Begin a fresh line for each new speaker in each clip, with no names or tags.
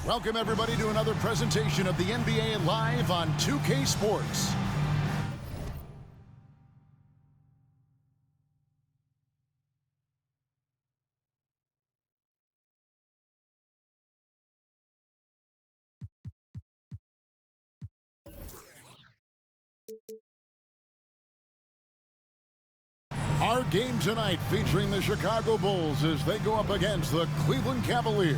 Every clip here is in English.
Welcome, everybody, to another presentation of the NBA Live on 2K Sports. Our game tonight featuring the Chicago Bulls as they go up against the Cleveland Cavaliers.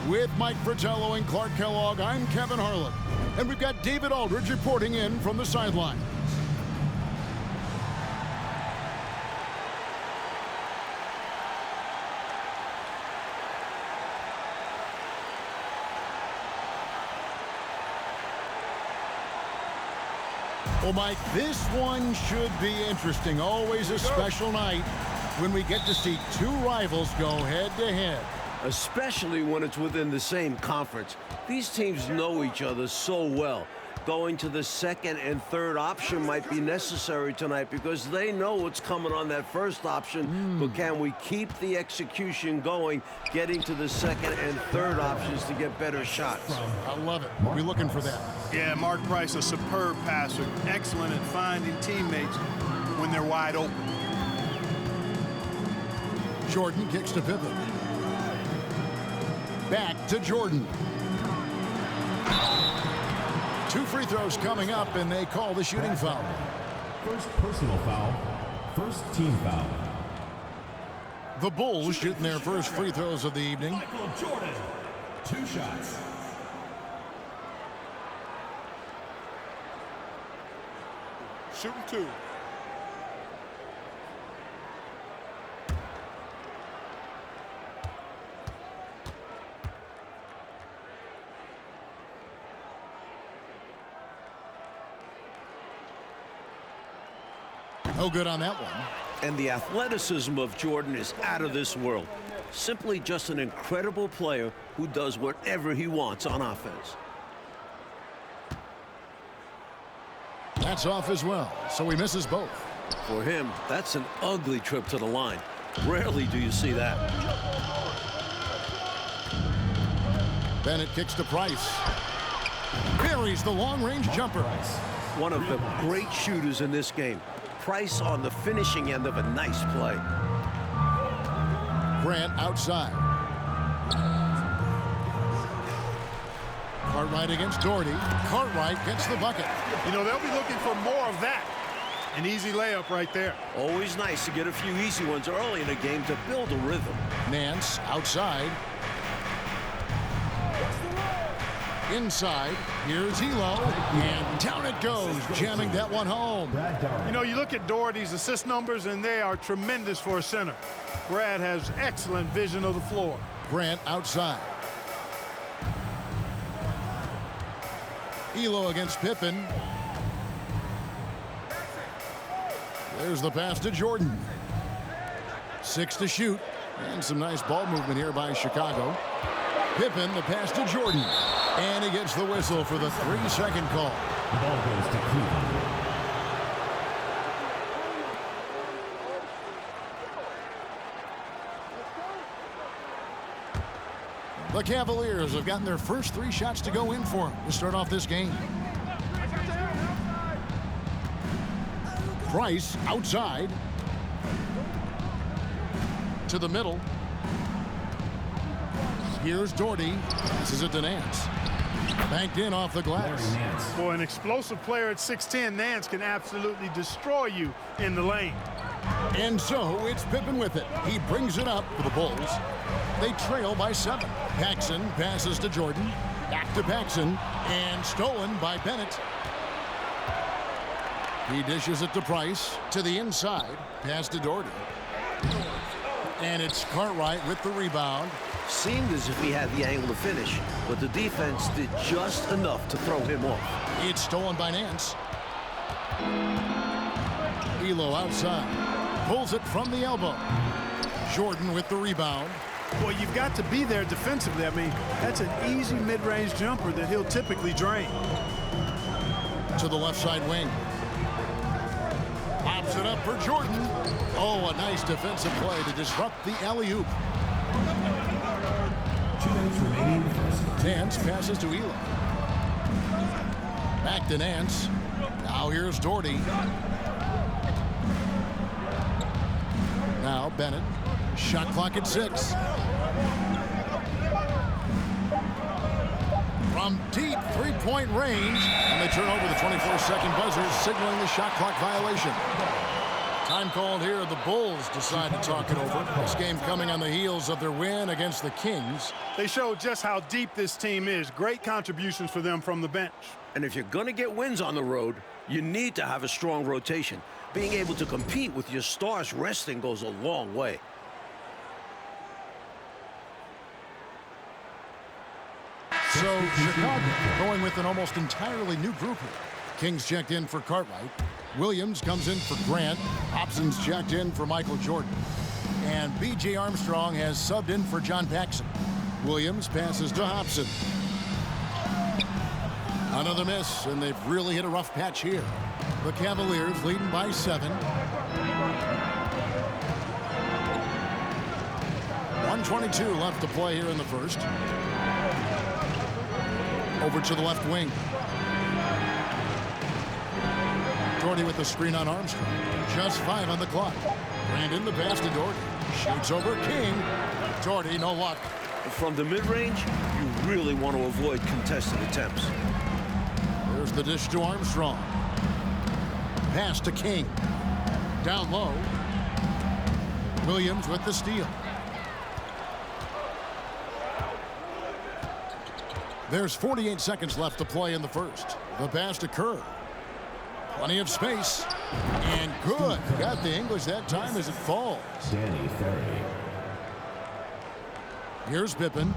With Mike Fratello and Clark Kellogg, I'm Kevin Harlan. And we've got David Aldridge reporting in from the sideline. Well, Mike, this one should be interesting. Always a special night when we get to see two rivals go head-to-head.
Especially when it's within the same conference. These teams know each other so well. Going to the second and third option might be necessary tonight because they know what's coming on that first option. But can we keep the execution going, getting to the second and third options to get better shots?
I love it. We'll be looking for that.
Yeah, Mark Price, a superb passer. Excellent at finding teammates when they're wide open.
Jordan kicks to Pippen. Back to Jordan. Two free throws coming up, and they call the shooting foul.
First personal foul, first team foul.
The Bulls shooting their first free throws of the evening.
Michael Jordan, 2 shots.
Shooting 2.
No good on that one.
And the athleticism of Jordan is out of this world. Simply just an incredible player who does whatever he wants on offense.
That's off as well, so he misses both.
For him, that's an ugly trip to the line. Rarely do you see that.
Bennett kicks to Price. Buries the long-range jumper.
One of the great shooters in this game. Price on the finishing end of a nice play.
Grant outside. Cartwright against Doherty. Cartwright gets the bucket.
You know, they'll be looking for more of that. An easy layup right there.
Always nice to get a few easy ones early in a game to build a rhythm.
Nance outside. Inside, here's Hilo, and down it goes, jamming that one home.
You know, you look at Doherty's assist numbers, and they are tremendous for a center. Brad has excellent vision of the floor.
Grant outside. Hilo against Pippen. There's the pass to Jordan. 6 to shoot, and some nice ball movement here by Chicago. Pippen, the pass to Jordan. And he gets the whistle for the 3-second call.
The ball goes to Cleveland.
The Cavaliers have gotten their first 3 shots to go in for them to start off this game. Price outside. To the middle. Here's Doherty. This is it to Nance. Banked in off the glass.
For an explosive player at 6'10", Nance can absolutely destroy you in the lane.
And so it's Pippen with it. He brings it up for the Bulls. They trail by 7. Paxson passes to Jordan. Back to Paxson. And stolen by Bennett. He dishes it to Price. To the inside. Pass to Doherty. And it's Cartwright with the rebound.
Seemed as if he had the angle to finish, but the defense did just enough to throw him off.
It's stolen by Nance. Hilo outside. Pulls it from the elbow. Jordan with the rebound.
Well, you've got to be there defensively. I mean, that's an easy mid-range jumper that he'll typically drain.
To the left side wing. Pops it up for Jordan. Oh, a nice defensive play to disrupt the alley-oop.
2 minutes remaining
Nance passes to Elam. Back to Nance. Now here's Doherty. Now Bennett. Shot clock at 6. From deep three-point range. And they turn over the 24-second buzzer, signaling the shot clock violation. Time called here. The Bulls decide to talk it over. This game coming on the heels of their win against the Kings.
They showed just how deep this team is. Great contributions for them from the bench.
And if you're going to get wins on the road, you need to have a strong rotation. Being able to compete with your stars resting goes a long way.
So Chicago going with an almost entirely new group here. Kings checked in for Cartwright. Williams comes in for Grant. Hobson's checked in for Michael Jordan. And B.J. Armstrong has subbed in for John Paxson. Williams passes to Hobson. Another miss, and they've really hit a rough patch here. The Cavaliers leading by 7. 1:22 left to play here in the first. Over to the left wing. Doherty with the screen on Armstrong. Just 5 on the clock. Brandon the pass to Doherty. Shoots over King. Doherty, no luck.
From the mid-range, you really want to avoid contested attempts.
There's the dish to Armstrong. Pass to King. Down low. Williams with the steal. There's 48 seconds left to play in the first. The pass to Kerr. Plenty of space. And good. Got the English that time as it falls.
Danny Ferry.
Here's Pippen.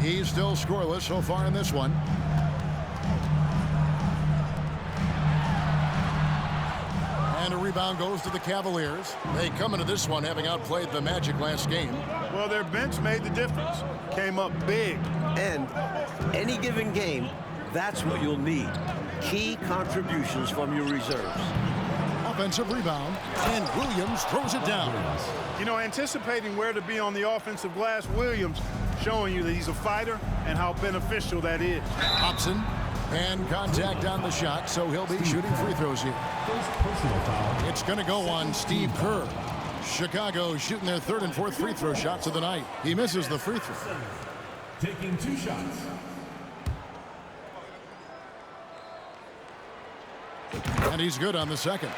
He's still scoreless so far in this one. And a rebound goes to the Cavaliers. They come into this one having outplayed the Magic last game.
Well, their bench made the difference. Came up big.
And any given game, that's what you'll need. Key contributions from your reserves.
Offensive rebound, and Williams throws it down.
You know, anticipating where to be on the offensive glass, Williams showing you that he's a fighter and how beneficial that is.
Hobson, and contact on the shot, so he'll be shooting free throws here.
First personal foul.
It's going to go on Steve Kerr. Chicago shooting their 3rd and 4th free throw shots of the night. He misses the free throw.
Taking 2 shots.
And he's good on the second.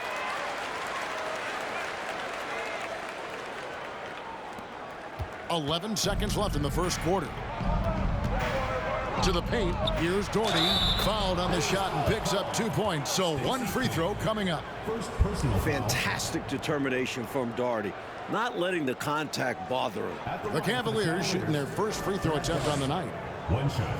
.11 seconds left in the first quarter. To the paint, here's Doherty. Fouled on the shot and picks up 2 points. So 1 free throw coming up.
First personal foul.
Fantastic determination from Doherty, not letting the contact bother him.
The Cavaliers shooting their first free throw attempt on the night.
1 shot.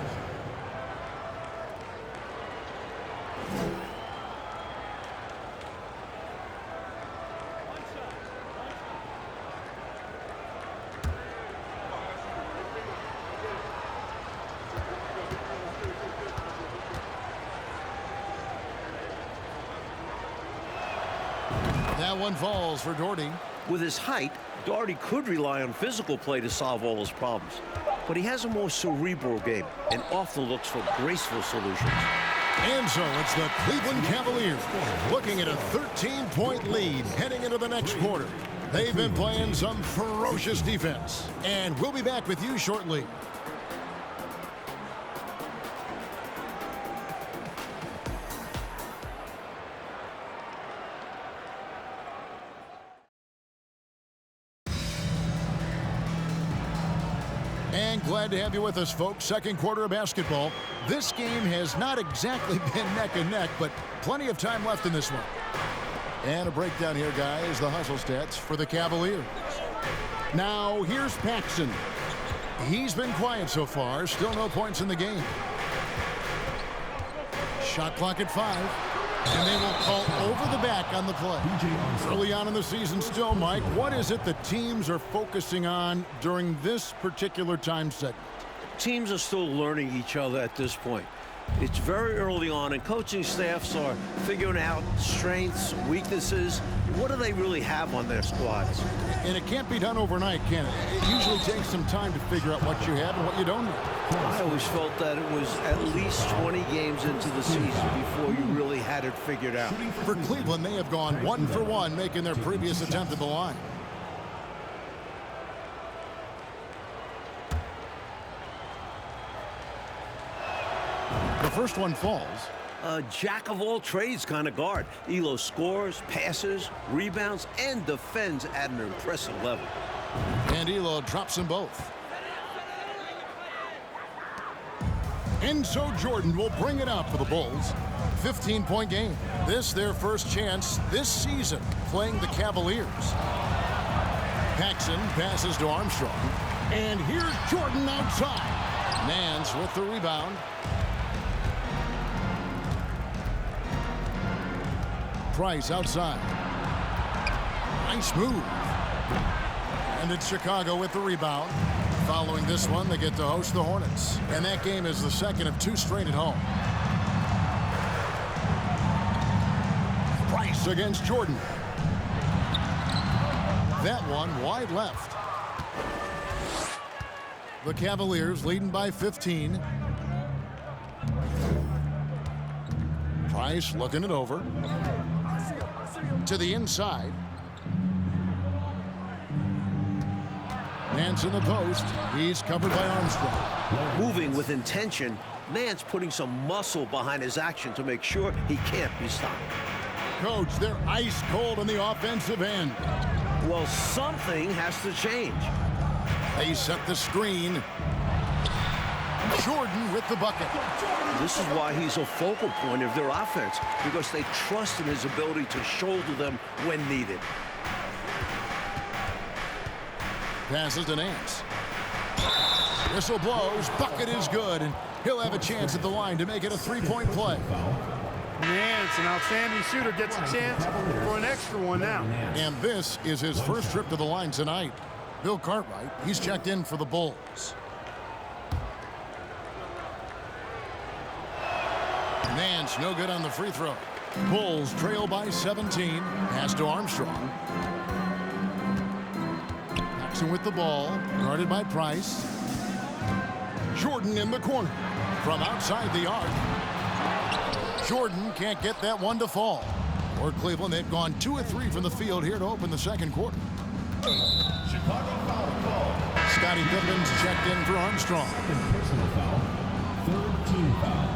That one falls for Doherty.
With his height, Doherty could rely on physical play to solve all his problems. But he has a more cerebral game and often looks for graceful solutions.
And so it's the Cleveland Cavaliers looking at a 13-point lead heading into the next quarter. They've been playing some ferocious defense. And we'll be back with you shortly. And glad to have you with us, folks. Second quarter of basketball. This game has not exactly been neck and neck, but plenty of time left in this one. And a breakdown here, guys. The hustle stats for the Cavaliers. Now, here's Paxson. He's been quiet so far. Still no points in the game. Shot clock at 5. And they will call over the back on the play. Early on in the season still, Mike, what is it the teams are focusing on during this particular time segment?
Teams are still learning each other at this point. It's very early on, and coaching staffs are figuring out strengths, weaknesses. What do they really have on their squads?
And it can't be done overnight, can it? It usually takes some time to figure out what you have and what you don't have.
I always felt that it was at least 20 games into the season before you really had it figured out.
For Cleveland, they have gone 1 for 1, making their previous attempt at the line. The first one falls.
A jack-of-all-trades kind of guard. Elo scores, passes, rebounds, and defends at an impressive level.
And Elo drops them both. And so Jordan will bring it up for the Bulls. 15-point game. This their first chance this season playing the Cavaliers. Paxson passes to Armstrong. And here's Jordan outside. Nance with the rebound. Price outside. Nice move. And it's Chicago with the rebound. Following this one, they get to host the Hornets. And that game is the second of 2 straight at home. Price against Jordan. That one wide left. The Cavaliers leading by 15. Price looking it over. To the inside. Nance in the post. He's covered by Armstrong.
Moving with intention, Nance putting some muscle behind his action to make sure he can't be stopped.
Coach, they're ice cold on the offensive end.
Well, something has to change.
They set the screen. Jordan with the bucket.
This is why he's a focal point of their offense, because they trust in his ability to shoulder them when needed.
Passes to Nance. Whistle blows. Bucket is good, and he'll have a chance at the line to make it a 3-point play.
Nance, an outstanding shooter, gets a chance for an extra one now.
And this is his first trip to the line tonight. Bill Cartwright, he's checked in for the Bulls. Nance, no good on the free throw. Bulls trail by 17. Pass to Armstrong. Paxson with the ball, guarded by Price. Jordan in the corner. From outside the arc. Jordan can't get that one to fall. For Cleveland, they've gone 2 of 3 from the field here to open the second quarter.
Chicago foul call.
Scottie Pippen's checked in for Armstrong.
Second personal foul. Third team foul.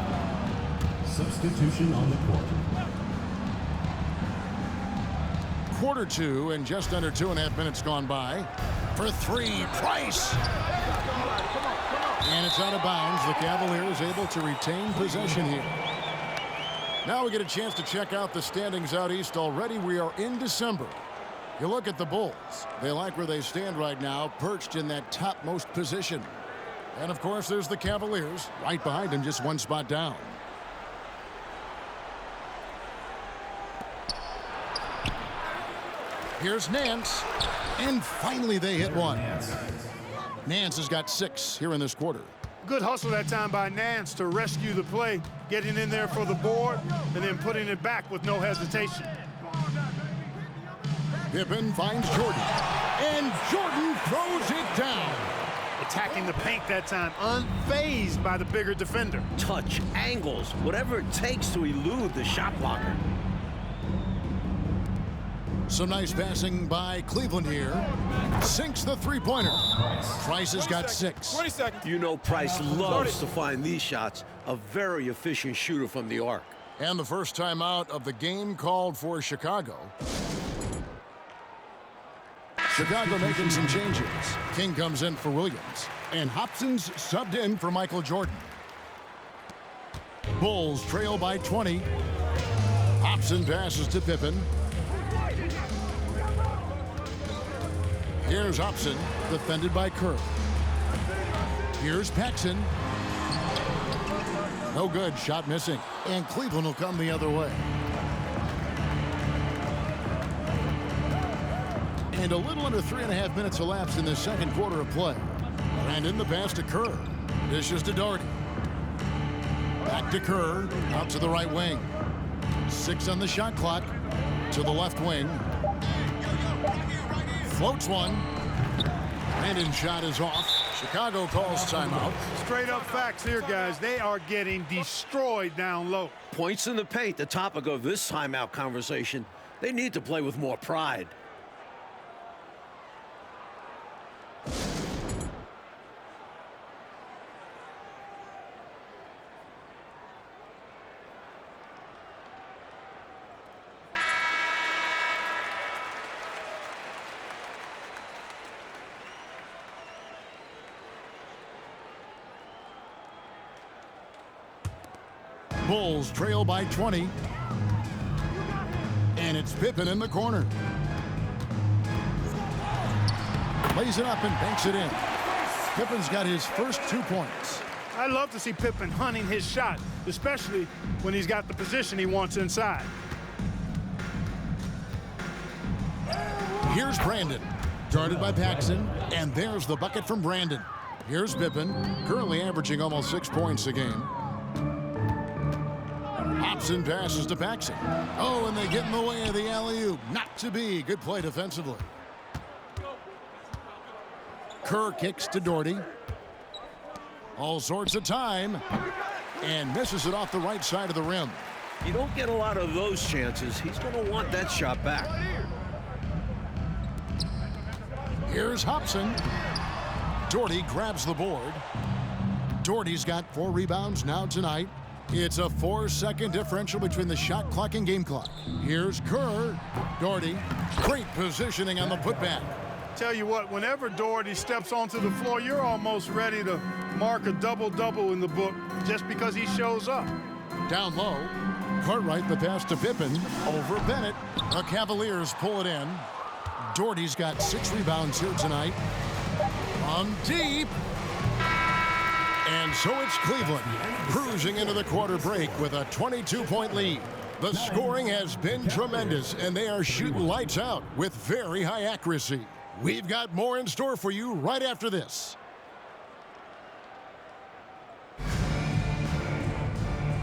Substitution on the court.
Quarter 2 and just under 2.5 minutes gone by. For 3, Price. And it's out of bounds. The Cavaliers able to retain possession here. Now we get a chance to check out the standings out east already. We are in December. You look at the Bulls. They like where they stand right now, perched in that topmost position. And of course, there's the Cavaliers right behind them, just 1 spot down. Here's Nance. And finally they hit one. Nance has got 6 here in this quarter.
Good hustle that time by Nance to rescue the play, getting in there for the board, and then putting it back with no hesitation.
Pippen finds Jordan. And Jordan throws it down.
Attacking the paint that time, unfazed by the bigger defender.
Touch, angles, whatever it takes to elude the shot blocker.
Some nice passing by Cleveland here. Sinks the 3-pointer. Price has got 6.
20 seconds.
You know Price loves to find these shots. A very efficient shooter from the arc.
And the first timeout of the game called for Chicago. Chicago making some changes. King comes in for Williams. And Hobson's subbed in for Michael Jordan. Bulls trail by 20. Hobson passes to Pippen. Here's Hobson, defended by Kerr. Here's Paxson. No good, shot missing. And Cleveland will come the other way. And a little under 3.5 minutes elapsed in the second quarter of play. And in the pass to Kerr. Dishes to Doherty. Back to Kerr, out to the right wing. 6 on the shot clock, to the left wing. Floats one. Brandon's shot is off. Chicago calls timeout.
Straight up facts here, guys. They are getting destroyed down low.
Points in the paint, the topic of this timeout conversation. They need to play with more pride.
Bulls trail by 20. And it's Pippen in the corner. Lays it up and banks it in. Pippen's got his first 2 points.
I love to see Pippen hunting his shot, especially when he's got the position he wants inside.
Here's Brandon, guarded by Paxson, and there's the bucket from Brandon. Here's Pippen, currently averaging almost 6 points a game. Hobson passes to Paxson. Oh, and they get in the way of the alley-oop. Not to be. Good play defensively. Kerr kicks to Doherty. All sorts of time. And misses it off the right side of the rim.
You don't get a lot of those chances. He's going to want that shot back.
Here's Hobson. Doherty grabs the board. Doherty's got 4 rebounds now tonight. It's a 4-second differential between the shot clock and game clock. Here's Kerr. Doherty, great positioning on the putback.
Tell you what, whenever Doherty steps onto the floor, you're almost ready to mark a double-double in the book just because he shows up.
Down low, Cartwright the pass to Pippen over Bennett. The Cavaliers pull it in. Doherty's got 6 rebounds here tonight. From deep. And so it's Cleveland cruising into the quarter break with a 22-point lead. The scoring has been tremendous, and they are shooting lights out with very high accuracy. We've got more in store for you right after this.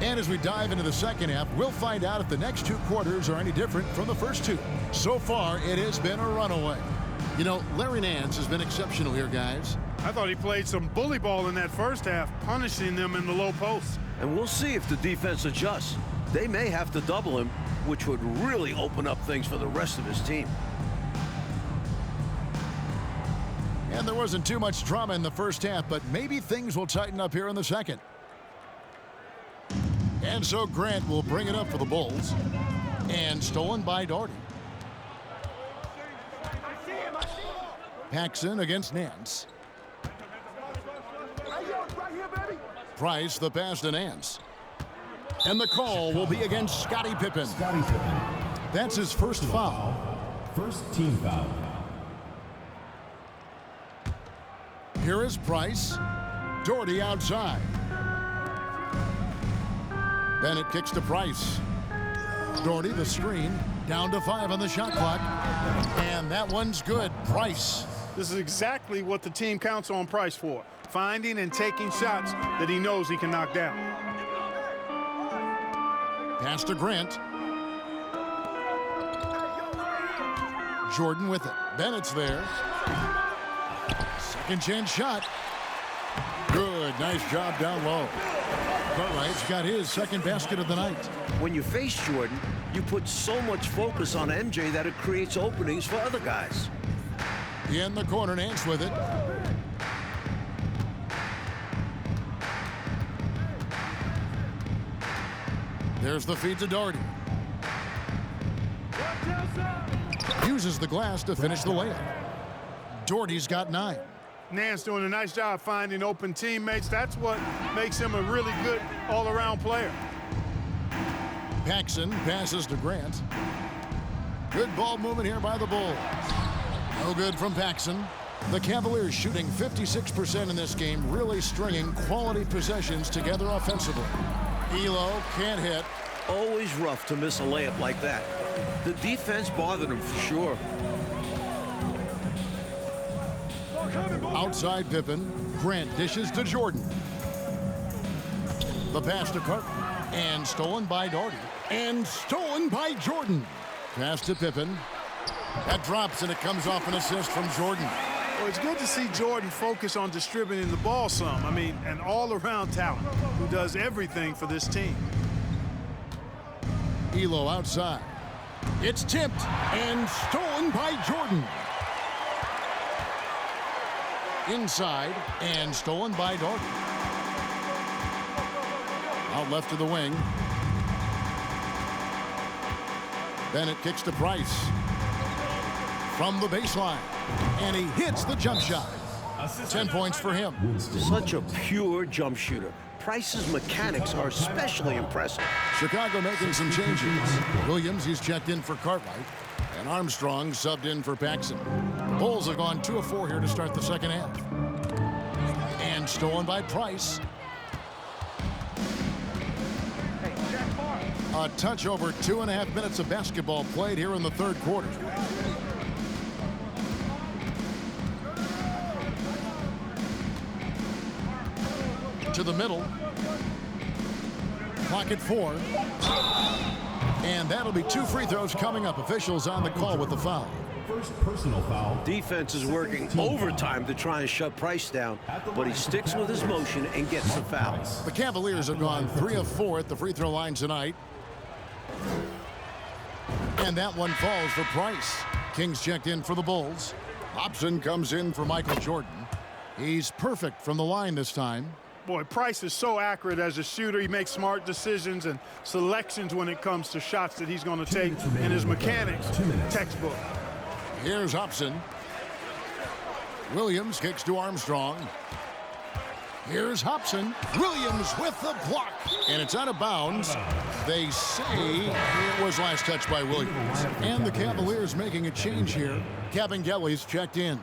And as we dive into the second half, we'll find out if the next 2 quarters are any different from the first 2. So far, it has been a runaway. You know, Larry Nance has been exceptional here, guys.
I thought he played some bully ball in that first half, punishing them in the low post.
And we'll see if the defense adjusts. They may have to double him, which would really open up things for the rest of his team.
And there wasn't too much drama in the first half, but maybe things will tighten up here in the second. And so Grant will bring it up for the Bulls. And stolen by Doherty. Paxson against Nance. Price the pass to Nance. And the call will be against Scottie Pippen.
Scottie Pippen.
That's his first foul.
First team foul.
Here is Price. Doherty outside. Bennett kicks to Price. Doherty the screen. Down to 5 on the shot clock. And that one's good. Price.
This is exactly what the team counts on Price for. Finding and taking shots that he knows he can knock down.
Pass to Grant. Jordan with it. Bennett's there. Second chance shot. Good. Nice job down low. Cartwright's got his second basket of the night.
When you face Jordan, you put so much focus on MJ that it creates openings for other guys.
In the corner, Nance with it. There's the feed to Doherty. Uses the glass to finish the layup. Doherty's got 9.
Nance doing a nice job finding open teammates. That's what makes him a really good all-around player.
Paxson passes to Grant. Good ball movement here by the Bulls. No good from Paxson. The Cavaliers shooting 56% in this game, really stringing quality possessions together offensively. Elo can't hit.
Always rough to miss a layup like that. The defense bothered him for sure.
Outside Pippen. Grant dishes to Jordan. The pass to Carter. And stolen by Doherty. And stolen by Jordan. Pass to Pippen. That drops, and it comes off an assist from Jordan.
Well, it's good to see Jordan focus on distributing the ball some. I mean, an all-around talent who does everything for this team.
Elo outside. It's tipped and stolen by Jordan. Inside and stolen by Doherty. Out left to the wing. Bennett kicks to Price. From the baseline. And he hits the jump shot. 10 points for him.
Such a pure jump shooter. Price's mechanics are especially impressive.
Chicago making some changes. Williams, he's checked in for Cartwright. And Armstrong subbed in for Paxson. The Bulls have gone 2 of 4 here to start the second half. And stolen by Price. A touch over 2.5 minutes of basketball played here in the third quarter. To the middle. Clock at 4. And that'll be 2 free throws coming up. Officials on the call with the foul.
First personal foul.
Defense is working overtime to try and shut Price down, but he sticks with his motion and gets the foul.
The Cavaliers have gone 3 of 4 at the free throw line tonight. And that one falls for Price. Kings checked in for the Bulls. Hobson comes in for Michael Jordan. He's perfect from the line this time.
Boy, Price is so accurate as a shooter. He makes smart decisions and selections when it comes to shots that he's going to take. And his mechanics, textbook.
Here's Hobson. Williams kicks to Armstrong. Here's Hobson. Williams with the block. And it's out of bounds. They say it was last touched by Williams. And the Cavaliers making a change here. Kevin Gelly's checked in.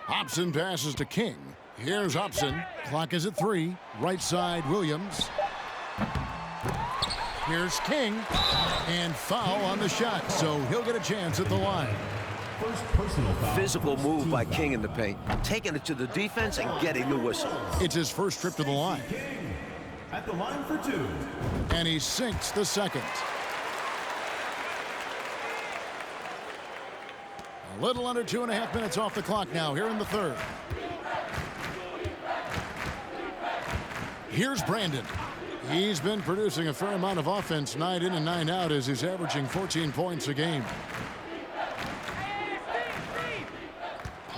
Hobson passes to King. Here's Hobson. Clock is at 3. Right side, Williams. Here's King. And foul on the shot, so he'll get a chance at the line.
First personal foul.
Physical move by King in the paint, taking it to the defense and getting the whistle.
It's his first trip to the line.
King at the line for 2.
And he sinks the second. A little under 2.5 minutes off the clock now here in the third. Here's Brandon. He's been producing a fair amount of offense night in and night out as he's averaging 14 points a game.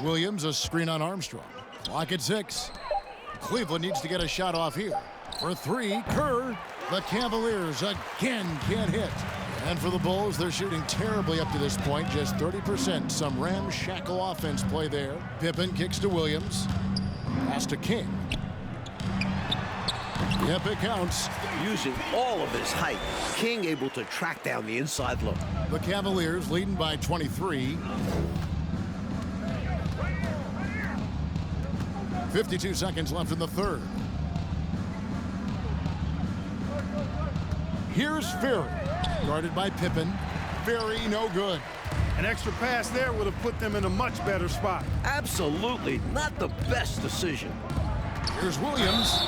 Williams, a screen on Armstrong. Clock at 6. Cleveland needs to get a shot off here. For 3, Kerr. The Cavaliers again can't hit. And for the Bulls, they're shooting terribly up to this point, just 30%. Some ramshackle offense play there. Pippen kicks to Williams. Pass to King. Yep, it counts.
Using all of his height, King able to track down the inside look.
The Cavaliers leading by 23. 52 seconds left in the third. Here's Ferry. Guarded by Pippen. Ferry no good.
An extra pass there would have put them in a much better spot.
Absolutely not the best decision.
Here's Williams.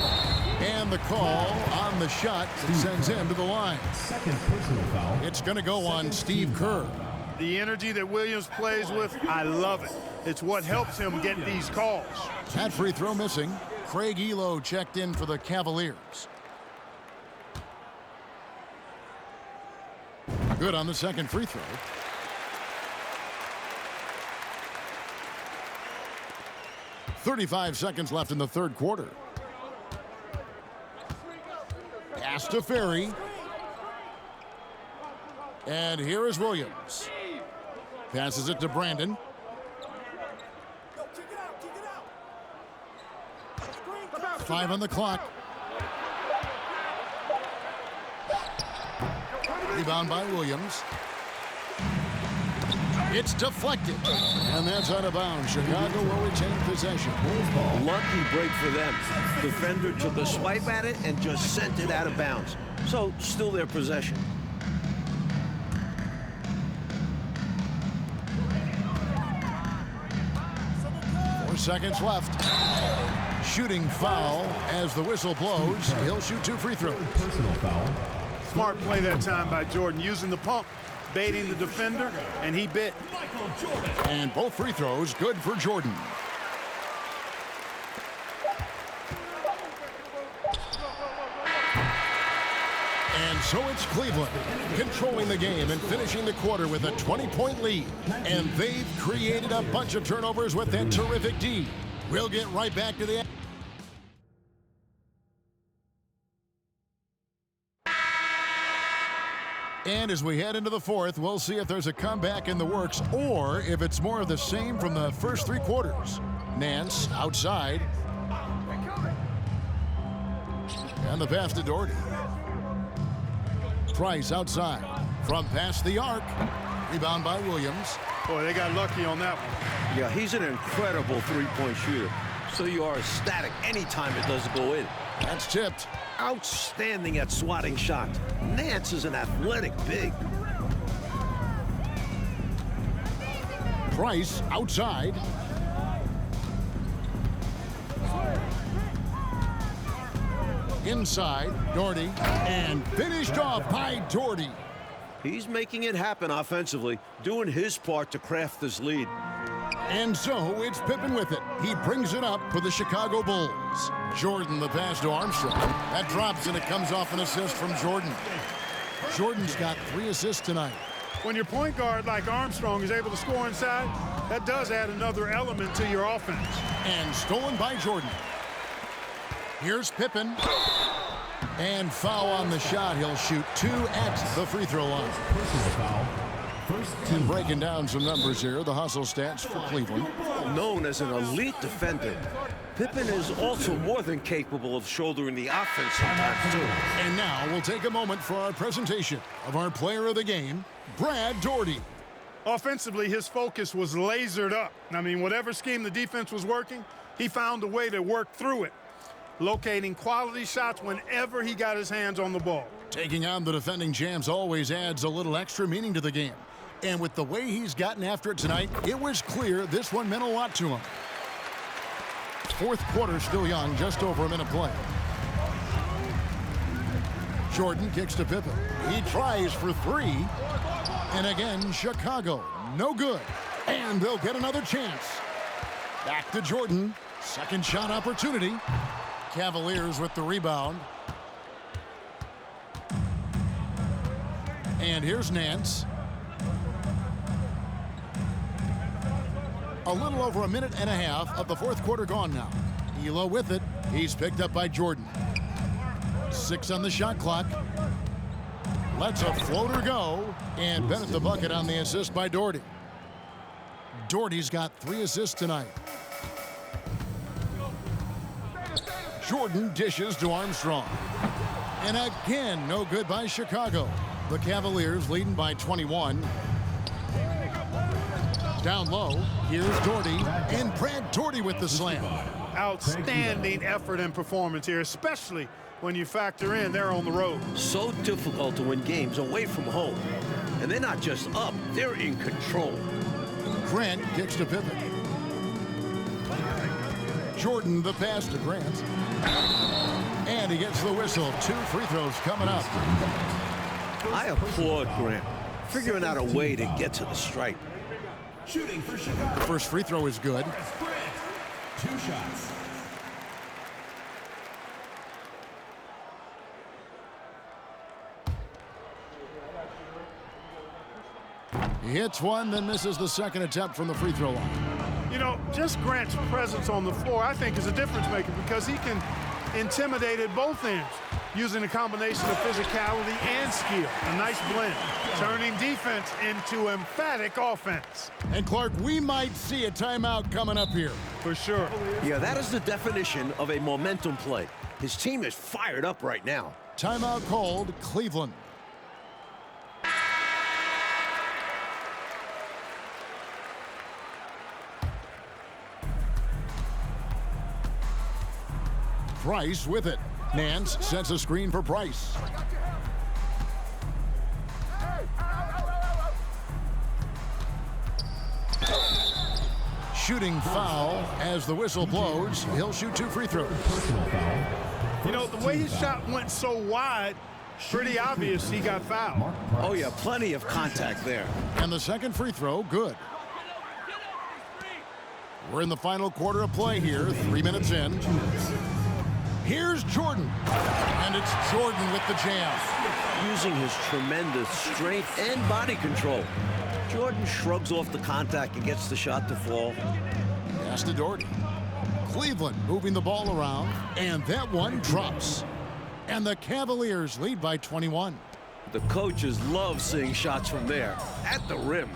And the call on the shot that sends him to the line.
Second personal foul.
It's going to go on Steve Kerr.
The energy that Williams plays with, I love it. It's what helps him get these calls.
That free throw missing. Craig Elo checked in for the Cavaliers. Good on the second free throw. .35 seconds left in the third quarter. Pass to Ferry. And here is Williams. Passes it to Brandon. 5 on the clock. Rebound by Williams. It's deflected. And that's out of bounds. Chicago will retain possession.
Lucky break for them. Defender took a swipe at it and just sent it out of bounds. So, still their possession.
Seconds left. shooting foul. As the whistle blows, he'll shoot 2 free throws.
Personal foul.
Smart play that time by Jordan, using the pump, baiting the defender, and he bit.
And both free throws good for Jordan. And so it's Cleveland controlling the game and finishing the quarter with a 20-point lead. And they've created a bunch of turnovers with that terrific D. We'll get right back to the... And as we head into the fourth, we'll see if there's a comeback in the works or if it's more of the same from the first 3 quarters. Nance outside. And the pass to Doherty. Price outside from past the arc. Rebound by Williams.
Boy, they got lucky on that one.
Yeah, he's an incredible three-point shooter. So you are ecstatic anytime it doesn't go in.
That's tipped.
Outstanding at swatting shots. Nance is an athletic big.
Price outside. Inside, Doherty, and finished off by Doherty.
He's making it happen offensively, doing his part to craft this lead.
And so it's Pippen with it. He brings it up for the Chicago Bulls. Jordan the pass to Armstrong. That drops and it comes off an assist from Jordan. Jordan's got 3 assists tonight.
When your point guard like Armstrong is able to score inside, that does add another element to your offense.
And stolen by Jordan. Here's Pippen. And foul on the shot. He'll shoot 2 at the free throw line.
Personal foul. First team.
And breaking down some numbers here, the hustle stats for Cleveland.
Known as an elite defender, Pippen is also more than capable of shouldering the offense sometimes too.
And now we'll take a moment for our presentation of our player of the game, Brad Doherty.
Offensively, his focus was lasered up. I mean, whatever scheme the defense was working, he found a way to work through it, locating quality shots whenever he got his hands on the ball.
Taking on the defending champs always adds a little extra meaning to the game. And with the way he's gotten after it tonight, it was clear this one meant a lot to him. Fourth quarter still young, just over a minute play. Jordan kicks to Pippen. He tries for 3. And again, Chicago, no good. And they'll get another chance. Back to Jordan. Second shot opportunity. Cavaliers with the rebound. And here's Nance. A little over a minute and a half of the fourth quarter gone now. Elo with it. He's picked up by Jordan. 6 on the shot clock. Lets a floater go. And Bennett the bucket on the assist by Doherty. Doherty's got 3 assists tonight. Jordan dishes to Armstrong. And again, no good by Chicago. The Cavaliers leading by 21. Down low, here's Doherty, and Brad Doherty with the slam.
Outstanding effort and performance here, especially when you factor in they're on the road.
So difficult to win games away from home. And they're not just up, they're in control.
Grant kicks to Pippen. Jordan the pass to Grant. And he gets the whistle. 2 free throws coming up.
I applaud Grant, figuring out a way to get to the stripe.
Shooting for Chicago.
First free throw is good.
2 shots.
He hits one, then misses the second attempt from the free throw line.
You know, just Grant's presence on the floor, I think, is a difference maker because he can intimidate at both ends using a combination of physicality and skill. A nice blend, turning defense into emphatic offense.
And Clark, we might see a timeout coming up here.
For sure.
Yeah, that is the definition of a momentum play. His team is fired up right now.
Timeout called, Cleveland. Price with it. Nance sets a screen for Price. shooting foul as the whistle blows. He'll shoot 2 free throws.
You know, the way his shot went so wide, pretty obvious he got fouled.
Oh, yeah, plenty of contact there.
And the second free throw, good. We're in the final quarter of play here, 3 minutes in. Here's Jordan. And it's Jordan with the jam.
Using his tremendous strength and body control, Jordan shrugs off the contact and gets the shot to fall.
Pass to Doherty. Cleveland moving the ball around, and that one drops. And the Cavaliers lead by 21.
The coaches love seeing shots from there, at the rim.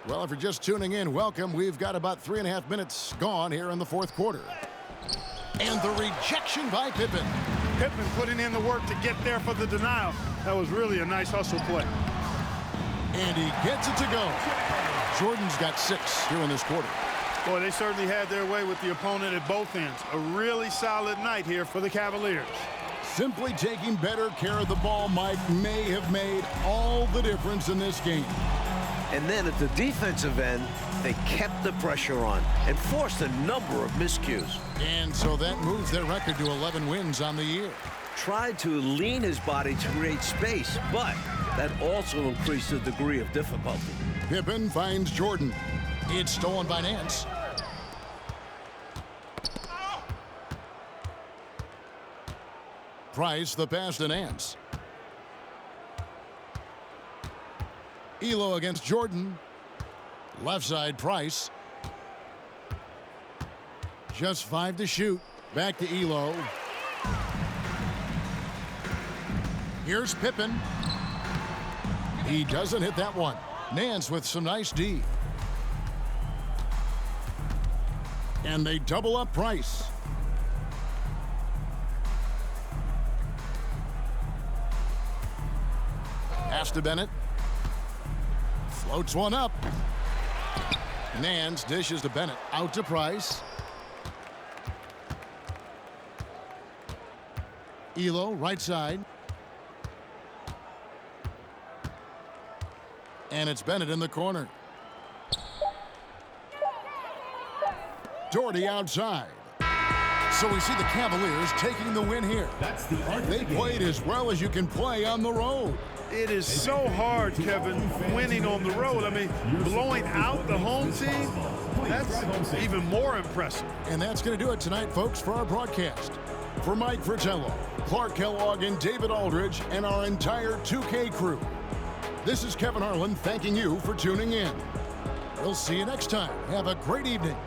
Well, if you're just tuning in, welcome. We've got about 3.5 minutes gone here in the fourth quarter. And the rejection by Pippen.
Pippen putting in the work to get there for the denial. That was really a nice hustle play.
And he gets it to go. Jordan's got 6 here in this quarter.
Boy, they certainly had their way with the opponent at both ends. A really solid night here for the Cavaliers.
Simply taking better care of the ball, Mike, may have made all the difference in this game.
And then at the defensive end, they kept the pressure on and forced a number of miscues.
And so that moves their record to 11 wins on the year.
Tried to lean his body to create space, but that also increased the degree of difficulty.
Pippen finds Jordan. It's stolen by Nance. Price, the pass to Nance. Elo against Jordan. Left side, Price. Just 5 to shoot. Back to Elo. Here's Pippen. He doesn't hit that one. Nance with some nice D. And they double up Price. Pass to Bennett. Floats one up. Nance dishes to Bennett. Out to Price. Elo, right side. And it's Bennett in the corner. Doherty outside. So we see the Cavaliers taking the win here. They played as well as you can play on the road.
It is so hard, Kevin, winning on the road. I mean, blowing out the home team, that's even more impressive.
And that's going to do it tonight, folks, for our broadcast. For Mike Fratello, Clark Kellogg, and David Aldridge, and our entire 2K crew, this is Kevin Harlan thanking you for tuning in. We'll see you next time. Have a great evening.